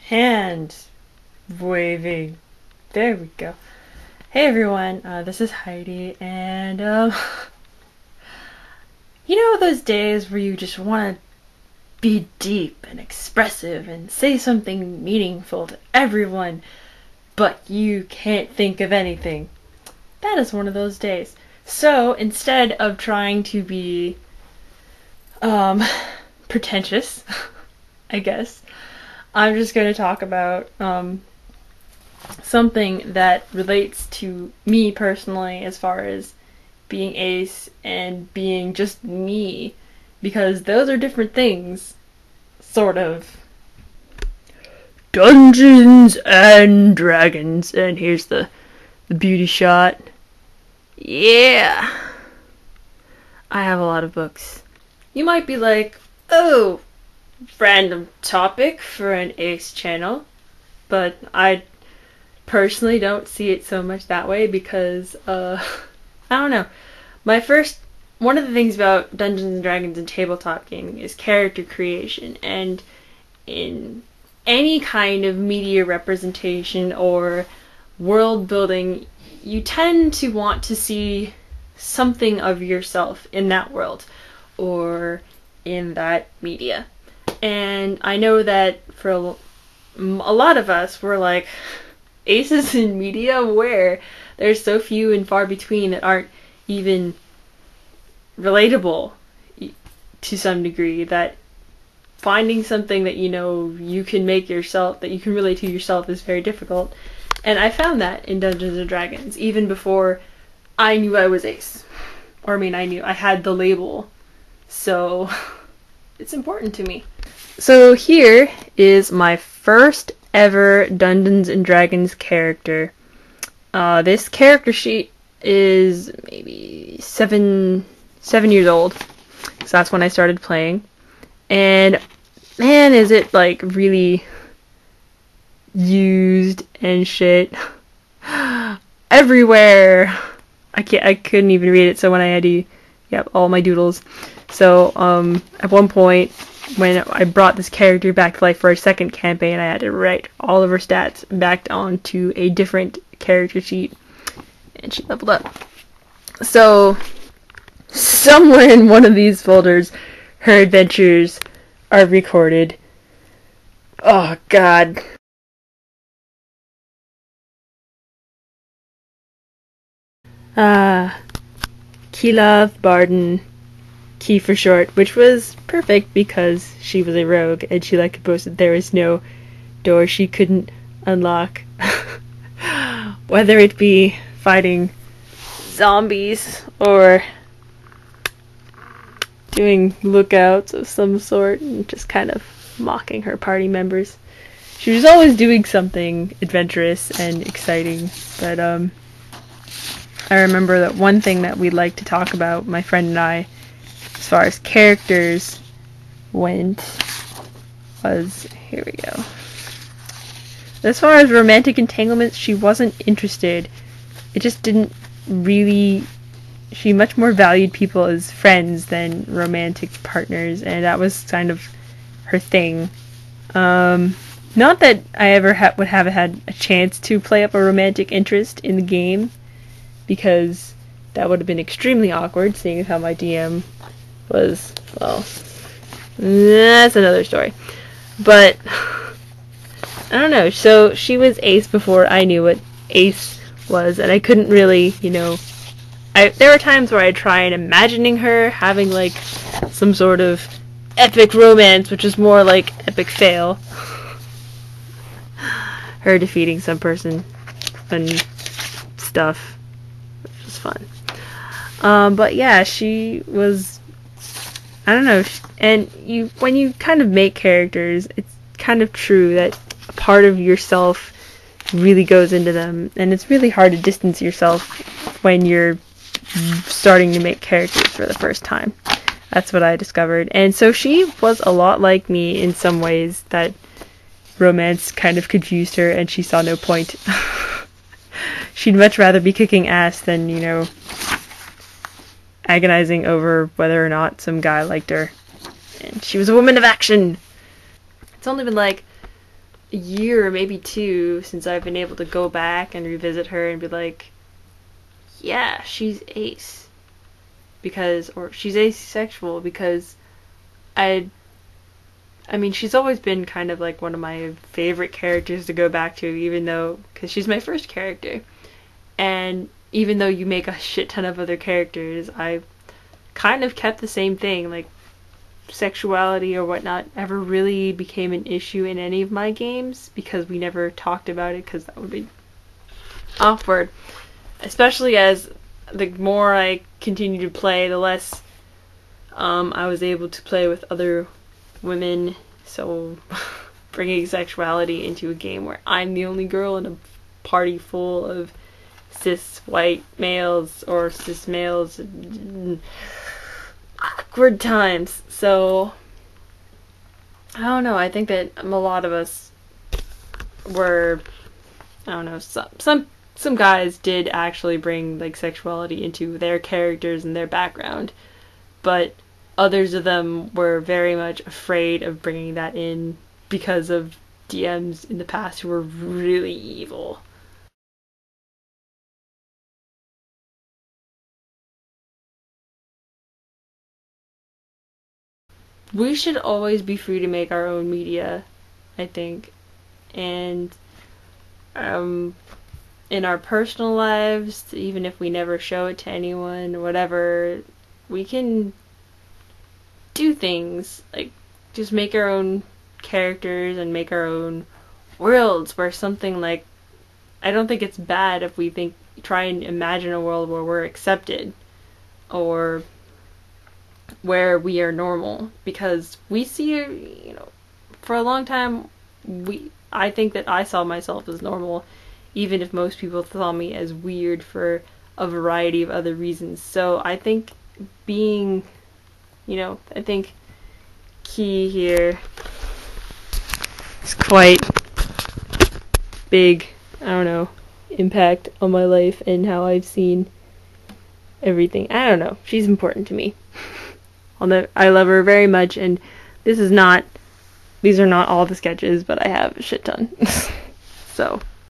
Hand waving. There we go. Hey everyone, this is Heidi, and you know those days where you just want to be deep and expressive and say something meaningful to everyone, but you can't think of anything? That is one of those days. So instead of trying to be pretentious, I guess, I'm just going to talk about something that relates to me personally as far as being ace and being just me, because those are different things, sort of. Dungeons and Dragons, and here's the beauty shot. Yeah! I have a lot of books. You might be like, oh, random topic for an ace channel, but I personally don't see it so much that way because, I don't know. One of the things about Dungeons and Dragons and tabletop gaming is character creation, and in any kind of media representation or world building, you tend to want to see something of yourself in that world or in that media. And I know that for a lot of us, we're like, aces in media where there's so few and far between that aren't even relatable to some degree, that finding something that you can make yourself, that you can relate to yourself, is very difficult. And I found that in Dungeons and Dragons even before I knew I was ace. Or I knew I had the label. So it's important to me. So here is my first ever Dungeons and Dragons character. This character sheet is maybe seven years old, so that's when I started playing. And man, is it like really used and shit everywhere. I couldn't even read it, so when I had to, all my doodles. So at one point, when I brought this character back to life for our second campaign, I had to write all of her stats back onto a different character sheet, and she leveled up. So, somewhere in one of these folders, her adventures are recorded. Oh god. Kila Barden, Key for short, which was perfect because she was a rogue and she liked to boast that there was no door she couldn't unlock. Whether it be fighting zombies or doing lookouts of some sort and just kind of mocking her party members. She was always doing something adventurous and exciting, but I remember that one thing that we'd like to talk about, my friend and I, as far as characters went, was, here we go. As far as romantic entanglements, she wasn't interested. It just didn't really, she much more valued people as friends than romantic partners, and that was kind of her thing. Not that I ever would have had a chance to play up a romantic interest in the game, because that would have been extremely awkward, seeing as how my DM was, well, that's another story. But, I don't know, so she was ace before I knew what ace was, and I couldn't really, there were times where I'd try and imagining her having, like, some sort of epic romance, which is more like epic fail. Her defeating some person and stuff, which was fun. But yeah, she was, I don't know, and when you kind of make characters, it's kind of true that a part of yourself really goes into them, and it's really hard to distance yourself when you're starting to make characters for the first time. That's what I discovered. And so she was a lot like me in some ways, that romance kind of confused her and she saw no point. She'd much rather be kicking ass than, agonizing over whether or not some guy liked her. And she was a woman of action. It's only been like a year or maybe two since I've been able to go back and revisit her and be like, yeah, she's ace. Or she's asexual because I mean, she's always been kind of like one of my favorite characters to go back to, even though, because she's my first character. And even though you make a shit ton of other characters, I kind of kept the same thing. Like, sexuality or whatnot never really became an issue in any of my games because we never talked about it because that would be awkward. Especially as the more I continue to play, the less I was able to play with other women. So bringing sexuality into a game where I'm the only girl in a party full of cis white males or cis males, awkward times. So I don't know, I think that a lot of us were, I don't know, some guys did actually bring like sexuality into their characters and their background, but others of them were very much afraid of bringing that in because of DMs in the past who were really evil. We should always be free to make our own media, I think. And um, in our personal lives, even if we never show it to anyone, whatever, we can do things like just make our own characters and make our own worlds where something like, I don't think it's bad if we try and imagine a world where we're accepted or where we are normal, because we see, for a long time I think that I saw myself as normal even if most people saw me as weird for a variety of other reasons. So I think being, I think key here is quite big, I don't know, impact on my life and how I've seen everything. I don't know. She's important to me. I love her very much, and these are not all the sketches, but I have a shit ton. So